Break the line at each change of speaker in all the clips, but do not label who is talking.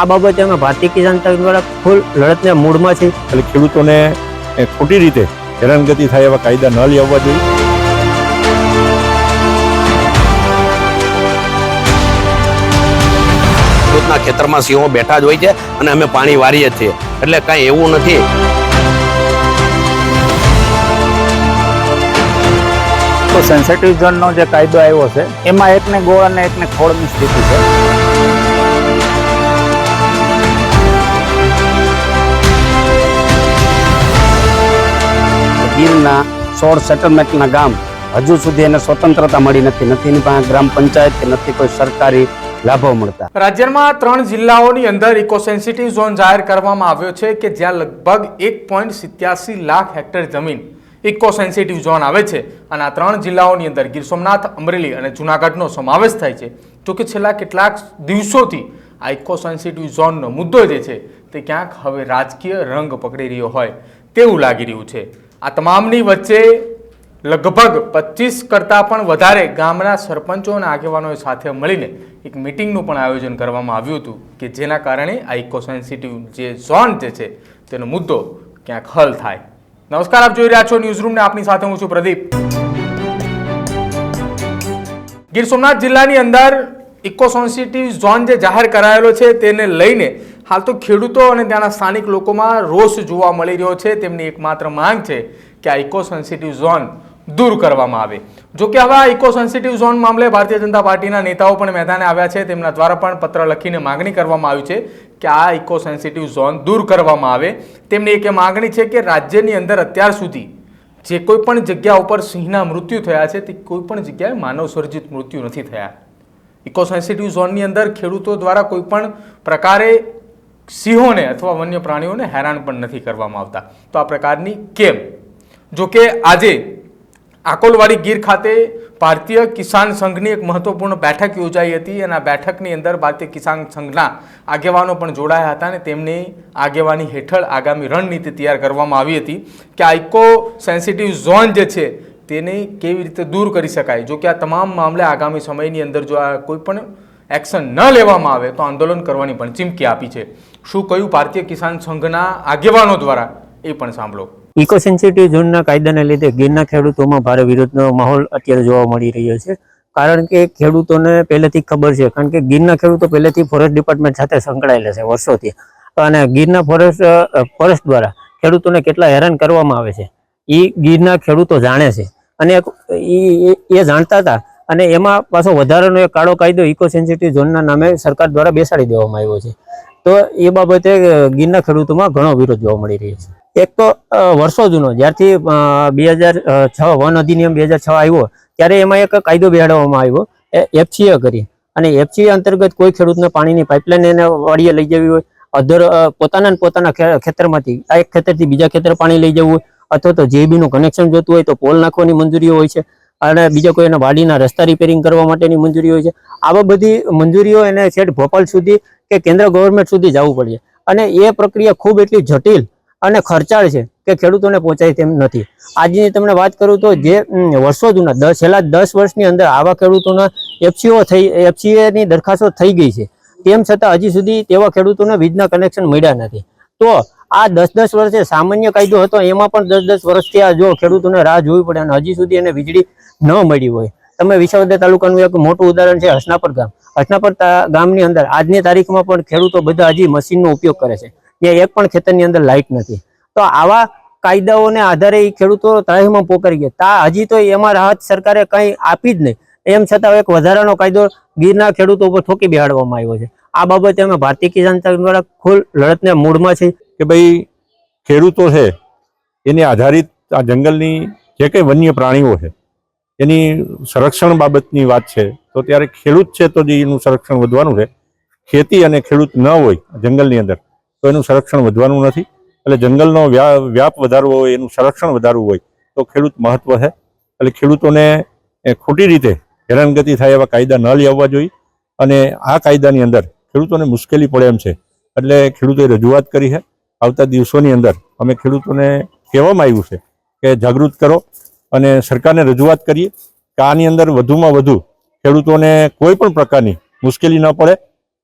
આ બાબતે અમે ભારતીય કિસાન સંઘ દ્વારા ફૂલ લડતના મૂડમાં છીએ।
એટલે ખેડૂતોને ખોટી રીતે હેરાનગતિ થાય એવા કાયદા ન લેવા જોઈએ।
ખેડૂતના ખેતરમાં સિંહો બેઠા જ હોય છે અને અમે પાણી વારીએ છીએ, એટલે કાંઈ એવું નથી।
તો સેન્સિટિવ ઝોનનો જે કાયદો આવ્યો છે એમાં એકને ગોળ અને એકને ખોળની સ્થિતિ છે। ગીરના 16 સેટલમેન્ટના ગામ હજુ સુધી એને સ્વતંત્રતા મળી નથી, નથી એની પાસે ગ્રામ પંચાયત કે નથી કોઈ સરકારી લાભો મળતા।
રાજ્યમાં 3 જિલ્લાઓની અંદર ઇકો સેન્સિટિવ ઝોન જાહેર કરવામાં આવ્યો છે કે જ્યાં લગભગ 1.87 લાખ હેક્ટર જમીન ઇકો સેન્સિટિવ ઝોન આવે છે અને આ 3 જિલ્લાઓની અંદર ગીર સોમનાથ, અમરેલી અને જૂનાગઢનો સમાવેશ થાય છે। જોકે છેલ્લા કેટલાક દિવસોથી આ ઇકો સેન્સિટિવ ઝોનનો મુદ્દો જે છે તે ક્યાંક હવે રાજકીય રંગ પકડી રહ્યો હોય તેવું લાગી રહ્યું છે। આ તમામની વચ્ચે લગભગ 25 કરતાં પણ વધારે ગામના સરપંચો અને આગેવાનોએ સાથે મળીને એક મિટિંગનું પણ આયોજન કરવામાં આવ્યું હતું કે જેના કારણે આ ઇકો સેન્સિટિવ જે ઝોન જે છે તેનો મુદ્દો ક્યાંક હલ થાય। નમસ્કાર, આપ જોઈ રહ્યા છો ન્યૂઝરૂમને, આપની સાથે હું છું પ્રદીપ। ગીર સોમનાથ જિલ્લાની અંદર ઇકો સેન્સિટિવ ઝોન જે જાહેર કરાયેલો છે તેને લઈને હાલ તો ખેડૂતો અને ત્યાંના સ્થાનિક લોકોમાં રોષ જોવા મળી રહ્યો છે। તેમની એકમાત્ર માંગ છે કે આ ઇકો સેન્સિટિવ ઝોન દૂર કરવામાં આવે। જો કે હવે આ ઇકો સેન્સિટિવ ઝોન મામલે ભારતીય જનતા પાર્ટીના નેતાઓ પણ મેદાને આવ્યા છે। તેમના દ્વારા પણ પત્ર લખીને માંગણી કરવામાં આવી છે કે આ ઇકો સેન્સિટિવ ઝોન દૂર કરવામાં આવે। તેમની એક માંગણી છે કે રાજ્યની અંદર અત્યાર સુધી જે કોઈ પણ જગ્યા ઉપર સિંહના મૃત્યુ થયા છે તે કોઈ પણ જગ્યાએ માનવ સર્જિત મૃત્યુ નથી થયા। ઇકો સેન્સિટિવ ઝોનની અંદર ખેડૂતો દ્વારા કોઈ પણ પ્રકારે સિંહોને અથવા વન્ય પ્રાણીઓને હેરાન પણ નથી કરવામાં આવતા। તો આ પ્રકારની કેમ? જો કે આજે આકોલવાડી ગીર ખાતે ભારતીય કિસાન સંઘની એક મહત્વપૂર્ણ બેઠક યોજાઈ હતી અને આ બેઠકની અંદર ભારતીય કિસાન સંઘના આગેવાનો પણ જોડાયા હતા અને તેમની આગેવાની હેઠળ આગામી રણનીતિ તૈયાર કરવામાં આવી હતી કે આ ઇકો સેન્સિટિવ ઝોન જે છે તેને કેવી રીતે દૂર કરી શકાય। જો કે આ તમામ મામલે આગામી સમયની અંદર જો આ કોઈ પણ એક્શન ન લેવામાં આવે તો આંદોલન કરવાની પણ ચીમકી આપી છે। શું કહ્યું ભારતીય કિસાન સંઘના આગેવાનો દ્વારા એ પણ સાંભળો।
ઇકો સેન્સિટિવ ઝોનના કાયદાને લીધે ગીરના ખેડૂતોમાં ભારે વિરોધનો માહોલ અત્યારે જોવા મળી રહ્યો છે। કારણ કે ખેડૂતોને પહેલેથી ખબર છે, કારણ કે ગીરના ખેડૂતો પહેલેથી ફોરેસ્ટ ડિપાર્ટમેન્ટ સાથે સંકળાયેલા છે વર્ષોથી, અને ગીરના ફોરેસ્ટ દ્વારા ખેડૂતોને કેટલા હેરાન કરવામાં આવે છે એ ગીરના ખેડૂતો જાણે છે અને એ જાણતા હતા। અને એમાં પાછો વધારાનો એક કાળો કાયદો ઇકો સેન્સિટિવ ઝોનના નામે સરકાર દ્વારા બેસાડી દેવામાં આવ્યો છે। તો એ બાબતે ગીરના ખેડૂતોમાં ઘણો વિરોધ જોવા મળી રહ્યો છે। એક તો વર્ષો જૂનો, જ્યારથી 2006 વન અધિનિયમ 2006 આવ્યો ત્યારે એમાં એક કાયદો બેસાડવામાં આવ્યો FCA કરી, અને FCA અંતર્ગત કોઈ ખેડૂતને પાણીની પાઇપલાઇન એને વાડીએ લઈ જવી હોય, પોતાના ખેતરમાંથી આ એક ખેતરથી બીજા ખેતર પાણી લઈ જવું હોય, અથવા તો JB નું કનેક્શન જોતું હોય તો પોલ નાખવાની મંજૂરીઓ હોય છે, અને બીજા કોઈ એના વાડીના રસ્તા રિપેરિંગ કરવા માટેની મંજૂરી હોય છે। આવા બધી મંજૂરીઓ એને છેક ભોપાલ સુધી કે કેન્દ્ર ગવર્મેન્ટ સુધી જવું પડે, અને એ પ્રક્રિયા ખૂબ એટલી જટિલ અને ખર્ચાળ છે કે ખેડૂતોને પહોંચાય તેમ નથી। આજની તમને વાત કરું તો જે વર્ષો જૂના છેલ્લા 10 વર્ષની અંદર આવા ખેડૂતોના FCA ની દરખાસ્તો થઈ ગઈ છે, તેમ છતાં હજી સુધી તેવા ખેડૂતોને વીજના કનેક્શન મળ્યા નથી। તો આ 10 વર્ષે સામાન્ય કાયદો હતો, એમાં પણ 10 વર્ષથી આ જો ખેડૂતોને રાહ જોવી પડે અને હજી સુધી એને વીજળી ન મળી હોય। તમે વિસાવદર તાલુકાનું એક મોટું ઉદાહરણ છે હસનાપર ગામ। હસનાપર ગામની અંદર આજની તારીખમાં પણ ખેડૂતો બધા હજી મશીનનો ઉપયોગ કરે છે, ત્યાં એક પણ ખેતરની અંદર લાઇટ નથી। તો આવા કાયદાઓને આધારે એ ખેડૂતો ત્રાહીમાં પોકારી ગયા। હજી તો એમાં રાહત સરકારે કંઈ આપી જ નહીં, એમ છતાં એક વધારાનો કાયદો ગીરના ખેડૂતો ઉપર ઠોકી બેસાડવામાં આવ્યો છે। આ બાબતે અમે ભારતીય કિસાન સંઘ દ્વારા ફૂલ લડતના મૂડમાં છીએ
કે ભાઈ ખેડૂતો છે એની આધારિત આ જંગલની જે કંઈ વન્ય પ્રાણીઓ છે એની સંરક્ષણ બાબતની વાત છે, તો ત્યારે ખેડૂત છે તો જે એનું સંરક્ષણ વધવાનું છે। ખેતી અને ખેડૂત ન હોય જંગલની અંદર તો એનું સંરક્ષણ વધવાનું નથી। એટલે જંગલનો વ્યાપ વધારવો હોય, એનું સંરક્ષણ વધારવું હોય તો ખેડૂત મહત્વ છે। એટલે ખેડૂતોને ખોટી રીતે હેરાનગતિ થાય એવા કાયદા ન લેવા જોઈએ, અને આ કાયદાની અંદર ખેડૂતોને મુશ્કેલી પડે એમ છે, એટલે ખેડૂતોએ રજૂઆત કરી છે। આવતા દિવસોની અંદર અમે ખેડૂતોને કહેવામાં આવ્યું છે કે જાગૃત કરો અને સરકારને રજૂઆત કરીએ કે આની અંદર વધુમાં વધુ ખેડૂતોને કોઈ પણ પ્રકારની મુશ્કેલી ન પડે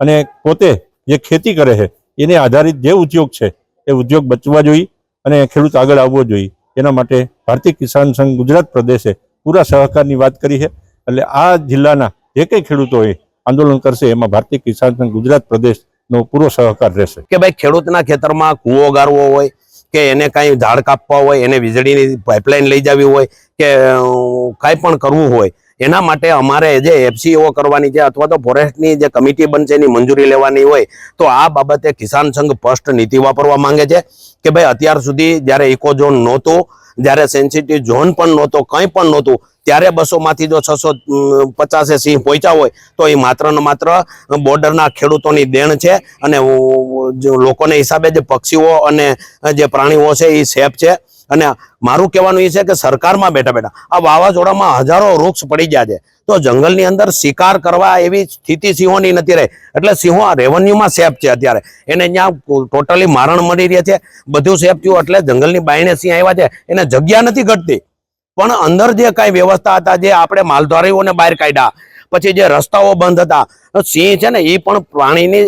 અને પોતે જે ખેતી કરે છે એને આધારિત જે ઉદ્યોગ છે એ ઉદ્યોગ બચવા જોઈએ અને ખેડૂત આગળ આવવો જોઈએ. એના માટે ભારતીય કિસાન સંઘ ગુજરાત પ્રદેશે પૂરા સહકારની વાત કરી છે. એટલે આ જિલ્લાના જે કંઈ ખેડૂતોએ આંદોલન કરશે એમાં ભારતીય કિસાન સંઘ ગુજરાત પ્રદેશનો પૂરો સહકાર રહેશે.
કે ભાઈ ખેડૂતના ખેતરમાં કૂવો ગાળવો હોય કે એને કાંઈ ઝાડ કાપવા હોય, એને વીજળીની પાઇપલાઇન લઈ જવી હોય કે કાંઈ પણ કરવું હોય, એના માટે અમારે જે FCO કરવાની છે અથવા તો ફોરેસ્ટની જે કમિટી બનશે એની મંજૂરી લેવાની હોય, તો આ બાબતે કિસાન સંઘ સ્પષ્ટ નીતિ વાપરવા માંગે છે કે ભાઈ અત્યાર સુધી જ્યારે ઇકો ઝોન નહોતું, જ્યારે સેન્સિટિવ ઝોન પણ નહોતો, કંઈ પણ નહોતું, ત્યારે 200 માંથી જો 650 સિંહ પહોંચ્યા હોય તો એ માત્ર ને માત્ર બોર્ડરના ખેડૂતોની દેણ છે. અને લોકોને હિસાબે જે પક્ષીઓ અને જે પ્રાણીઓ છે એ સેફ છે. અને મારું કહેવાનું એ છે કે સરકારમાં બેઠા બેઠા આ વાવાઝોડામાં હજારો વૃક્ષ પડી ગયા છે, તો જંગલની અંદર શિકાર કરવા એવી સ્થિતિ સિંહોની નથી રહી. એટલે સિંહો રેવન્યુમાં સેફ છે. અત્યારે એને ત્યાં ટોટલી મારણ મળી રહ્યા છે, બધું સેફ થયું. એટલે જંગલની બાયણે સિંહ આવ્યા છે, એને જગ્યા નથી ઘટતી. પણ અંદર જે કાંઈ વ્યવસ્થા હતા, જે આપણે માલધારીઓને બહાર કાઢ્યા, પછી જે રસ્તાઓ બંધ હતા, સિંહ છે ને એ પણ પ્રાણીની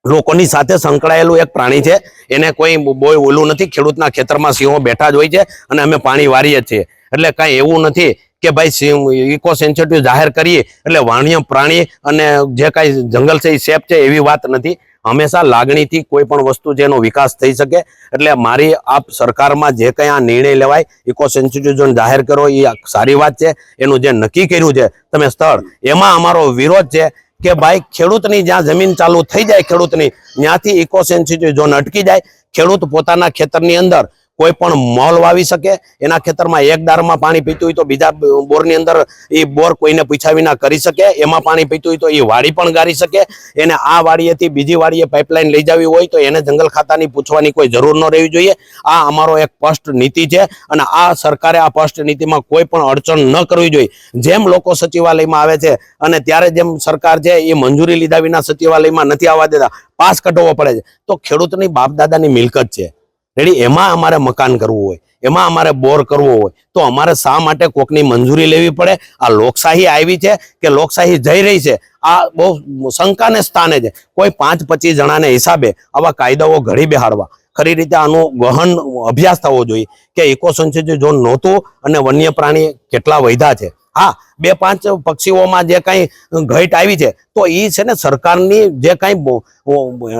લોકોની સાથે સંકળાયેલું એક પ્રાણી છે. એને કોઈ બહુ ઓલું નથી. ખેડૂતના ખેતરમાં સિંહો બેઠા જ હોય છે અને અમે પાણી વારીએ છીએ. એટલે કાંઈ એવું નથી કે ભાઈ સિંહ ઇકો સેન્સિટિવ જાહેર કરીએ એટલે વાણિય પ્રાણી અને જે કાંઈ જંગલ છે એ સેફ છે એવી વાત નથી. હંમેશા લાગણીથી કોઈ પણ વસ્તુ જેનો વિકાસ થઈ શકે. એટલે મારી આપ સરકારમાં જે કંઈ આ નિર્ણય લેવાય, ઇકો સેન્સિટિવ ઝોન જાહેર કરો, એ સારી વાત છે. એનું જે નક્કી કર્યું છે તમે સ્થળ, એમાં અમારો વિરોધ છે કે ભાઈ ખેડૂતની જ્યાં જમીન ચાલુ થઈ જાય, ખેડૂતની ત્યાંથી ઇકો સેન્સિટિવ ઝોન અટકી જાય. ખેડૂત પોતાના ખેતરની અંદર કોઈ પણ મોલ વાવી શકે. એના ખેતરમાં એક દારમાં પાણી પીતું હોય તો બીજા બોરની અંદર એ બોર કોઈને પૂછ્યા વિના કરી શકે. એમાં પાણી પીતું હોય તો એ વાડી પણ ગાળી શકે. એને આ વાડીએથી બીજી વાડીએ પાઇપલાઇન લઈ જવી હોય તો એને જંગલ ખાતાની પૂછવાની કોઈ જરૂર ન રહેવી જોઈએ. આ અમારો એક સ્પષ્ટ નીતિ છે અને આ સરકારે આ સ્પષ્ટ નીતિમાં કોઈ પણ અડચણ ન કરવી જોઈએ. જેમ લોકો સચિવાલયમાં આવે છે અને ત્યારે જેમ સરકાર છે એ મંજૂરી લીધા વિના સચિવાલયમાં નથી આવવા દેતા, પાસ કઢાવવો પડે છે. તો ખેડૂતની બાપદાદાની મિલકત છે રેડી, એમાં અમારે મકાન કરવું હોય, એમાં અમારે બોર કરવો હોય તો અમારે શા માટે કોકની મંજૂરી લેવી પડે? આ લોકશાહી આવી છે કે લોકશાહી જઈ રહી છે? આ બહુ શંકાને સ્થાને છે. કોઈ 5-25 જણાને હિસાબે આવા કાયદાઓ ઘડી બેહાડવા, ખરી રીતે આનો ગહન અભ્યાસ થવો જોઈએ કે ઇકો સેન્સિટિવ ઝોન નહોતું અને વન્ય પ્રાણી કેટલા વધ્યા છે. હા, 2-5 પક્ષીઓમાં જે કાંઈ ઘટ આવી છે તો એ છે ને સરકારની જે કાંઈ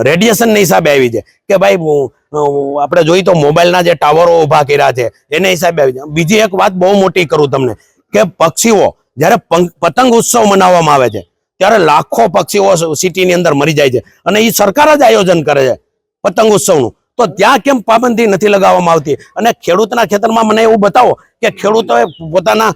રેડિયેશનના હિસાબે આવી છે કે ભાઈ આપણે જોઈએ તો મોબાઈલના જે ટાવરો ઊભા કર્યા છે એને હિસાબે આવી છે. બીજી એક વાત બહુ મોટી કરું તમને કે પક્ષીઓ જ્યારે પતંગ ઉત્સવ મનાવવામાં આવે છે ત્યારે લાખો પક્ષીઓ સિટીની અંદર મરી જાય છે અને એ સરકાર જ આયોજન કરે છે પતંગ ઉત્સવનું. તો ત્યાં કેમ પાબંદી નથી લગાવવામાં આવતી? અને ખેડૂતના ખેતરમાં મને એવું બતાવો કે ખેડૂતોએ પોતાના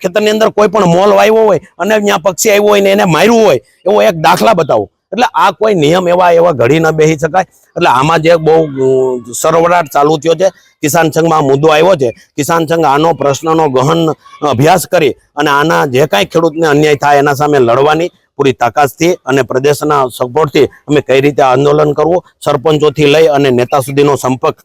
ખેતરની અંદર કોઈ પણ મોલ વાવ્યો હોય અને ત્યાં પક્ષી આવ્યો હોય ને એને માર્યું હોય, એવો એક દાખલા બતાવો. એટલે આ કોઈ નિયમ એવા ઘડી ન બેસી શકાય. એટલે આમાં જે બહુ સરવરાટ ચાલુ થયો છે, કિસાન સંઘમાં મુદ્દો આવ્યો છે, કિસાન સંઘ આનો પ્રશ્નનો ગહન અભ્યાસ કરી અને આના જે કાંઈ ખેડૂતને અન્યાય થાય એના સામે લડવાની પૂરી તાકાતથી અને પ્રદેશના સપોર્ટથી અમે કઈ રીતે આંદોલન કરવું, સરપંચોથી લઈ અને નેતા સુધીનો સંપર્ક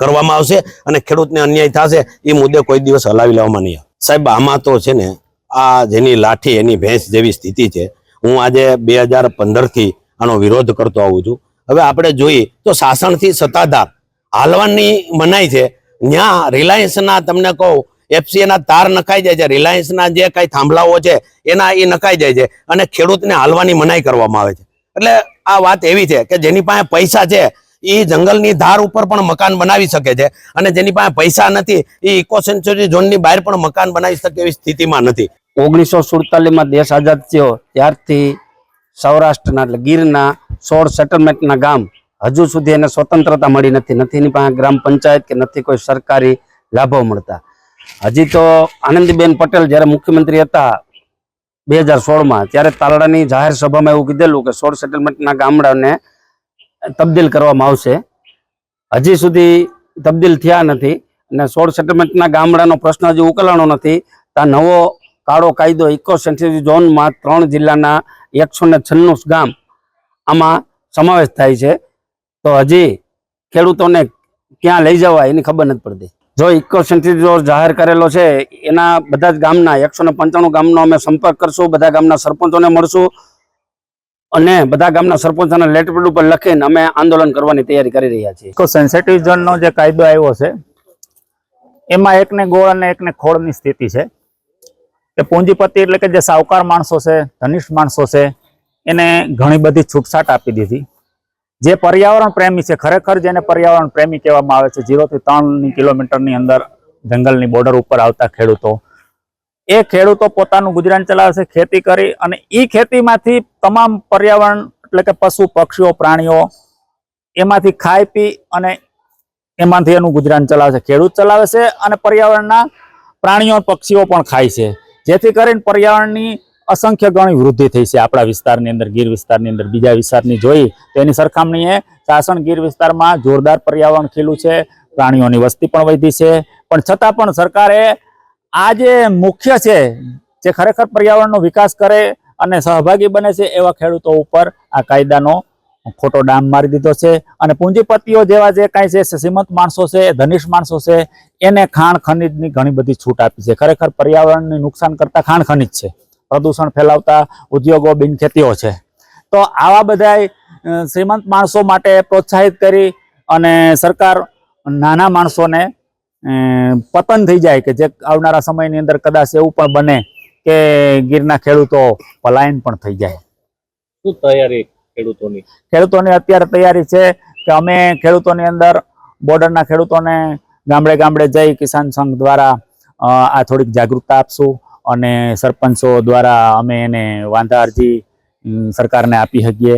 કરવામાં આવશે અને ખેડૂતને અન્યાય થશે એ મુદ્દે કોઈ દિવસ હલાવી લેવામાં નહીં આવે. સાહેબ, આમાં તો છે ને આ જેની લાઠી એની ભેંસ જેવી સ્થિતિ છે. હું આજે 2015થી આનો વિરોધ કરતો આવું છું. હવે આપણે જોઈએ તો શાસનથી સત્તાધાર હાલવાની મનાઈ છે. ત્યાં રિલાયન્સના તમને કહું FCA તાર નખાઈ જાય છે, રિલાયન્સના જે કાંઈ થાંભલાઓ છે એના એ નખાઈ જાય છે અને ખેડૂતને હાલવાની મનાઈ કરવામાં આવે છે. એટલે આ વાત એવી છે કે જેની પાસે પૈસા છે એ જંગલની ધાર ઉપર પણ મકાન બનાવી શકે છે અને જેની પાસે પૈસા નથી એ ઇકો સેન્ચુરી ઝોનની બહાર પણ મકાન બનાવી શકે એવી સ્થિતિમાં નથી.
1947માં દેશ આઝાદ થયો ત્યારથી સૌરાષ્ટ્રના એટલે ગીરના 16 સેટલમેન્ટના ગામ હજુ સુધી એને સ્વતંત્રતા મળી નથી. નથી એની પાસે ગ્રામ પંચાયત કે નથી કોઈ સરકારી લાભો મળતા. હજી તો આનંદીબેન પટેલ જ્યારે મુખ્યમંત્રી હતા 2016માં ત્યારે તાલાળાની જાહેર સભામાં એવું કીધેલું કે 16 સેટલમેન્ટના ગામડાને તબદીલ કરવામાં આવશે. હજી સુધી તબદીલ થયા નથી અને 16 સેટલમેન્ટના ગામડાનો પ્રશ્ન હજી ઉકેલાણો નથી. આ નવો કાળો કાયદો ઇકો સેન્સિટિવ ઝોનમાં 3 જિલ્લાના 196 ગામ આમાં સમાવેશ થાય છે. તો હજી ખેડૂતોને ક્યાં લઈ જવા એની ખબર નથી પડતી. જો ઇકો સેન્સિટિવ ઝોન જાહેર કરેલો છે એના બધા જ ગામના 195 ગામનો અમે સંપર્ક કરશું, બધા ગામના સરપંચોને મળશું અને બધા ગામના સરપંચોના લેટરપેડ ઉપર લખીને અમે આંદોલન કરવાની તૈયારી કરી રહ્યા છીએ.
ઇકો સેન્સિટિવ ઝોનનો જે કાયદો આવ્યો છે એમાં એકને ગોળ અને એકને ખોળની સ્થિતિ છે કે પૂંજીપતિ એટલે કે જે સાવકાર માણસો છે, ધનિષ્ઠ માણસો છે, એને ઘણી બધી છૂટછાટ આપી દીધી. જે પર્યાવરણ પ્રેમી છે, ખરેખર જેને પર્યાવરણ પ્રેમી કહેવામાં આવે છે, 0 થી 3 કિલોમીટરની અંદર જંગલની બોર્ડર ઉપર આવતા ખેડૂતો, એ ખેડૂતો પોતાનું ગુજરાન ચલાવે છે ખેતી કરી, અને એ ખેતીમાંથી તમામ પર્યાવરણ એટલે કે પશુ પક્ષીઓ પ્રાણીઓ એમાંથી ખાઈ પી અને એમાંથી એનું ગુજરાન ચલાવે છે. ખેડૂત ચલાવે છે અને પર્યાવરણના પ્રાણીઓ પક્ષીઓ પણ ખાય છે, જેથી કરીને પર્યાવરણની અસંખ્ય ગણી વૃદ્ધિ થઈ છે આપણા વિસ્તારની અંદર, ગીર વિસ્તારની અંદર. બીજા વિસ્તારની જોઈ તેની સરખામણીએ સાસણ ગીર વિસ્તારમાં જોરદાર પર્યાવરણ ખીલું છે, પ્રાણીઓની વસ્તી પણ વધી છે, પણ છતાં પણ સરકારે આ જે મુખ્ય છે, જે ખરેખર પર્યાવરણનો વિકાસ કરે અને સહભાગી બને છે એવા ખેડૂતો ઉપર આ કાયદાનો ખોટો ડામ મારી દીધો છે. અને પૂંજીપતિઓ જેવા જે કાંઈ છે, શ્રીમંત માણસો છે, ધનિષ્ઠ માણસો છે, એને ખાણ ખનીજની ઘણી બધી છૂટ આપી છે. ખરેખર પર્યાવરણને નુકસાન કરતા ખાણ ખનીજ છે, પ્રદૂષણ ફેલાવતા ઉદ્યોગો, બિનખેતીઓ છે. તો આવા બધા શ્રીમંત માણસો માટે પ્રોત્સાહિત કરી અને સરકાર નાના માણસોને પતન થઈ જાય, કે જે આવનારા સમયની અંદર કદાચ એવું પણ બને કે ગીરના ખેડૂતો પલાયન પણ થઈ જાય.
શું તૈયારી
ખેડૂતોની અત્યારે તૈયારી છે કે અમે ખેડૂતોની અંદર બોર્ડરના ખેડૂતોને ગામડે ગામડે જઈ કિસાન સંઘ દ્વારા આ થોડીક જાગૃતતા આપશું, અને સરપંચો દ્વારા અમે એને વાંધા અરજી સરકારને આપી શકીએ,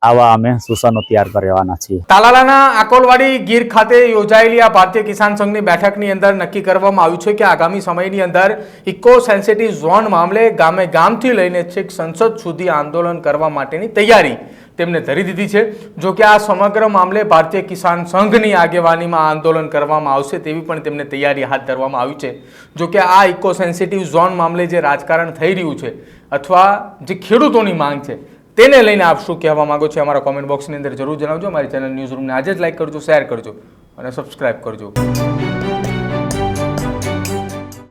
આવા અમે સૂચનો તૈયાર કરવાના છીએ.
તાલાલાના આકોલવાડી ગીર ખાતે યોજાયેલી આ ભારતીય કિસાન સંઘની બેઠકની અંદર નક્કી કરવામાં આવ્યું છે કે આગામી સમયની અંદર ઇકો સેન્સિટિવ ઝોન મામલે ગામે ગામથી લઈને છેક સંસદ સુધી આંદોલન કરવા માટેની તૈયારી તેમને ધરી દીધી છે. જો કે આ સમગ્ર મામલે ભારતીય કિસાન સંઘની આગેવાનીમાં આંદોલન કરવામાં આવશે તેવી પણ તેમને તૈયારી હાથ ધરવામાં આવી છે. જો કે આ ઇકો સેન્સિટિવ ઝોન મામલે જે રાજકારણ થઈ રહ્યું છે અથવા જે ખેડૂતોની માંગ છે તેને લઈને આપ શું કહેવા માંગો છો, અમારા કોમેન્ટ બોક્સની અંદર જરૂર જણાવજો. અમારી ચેનલ ન્યૂઝ રૂમને આજે જ લાઈક કરજો, શેર કરજો અને સબસ્ક્રાઇબ કરજો.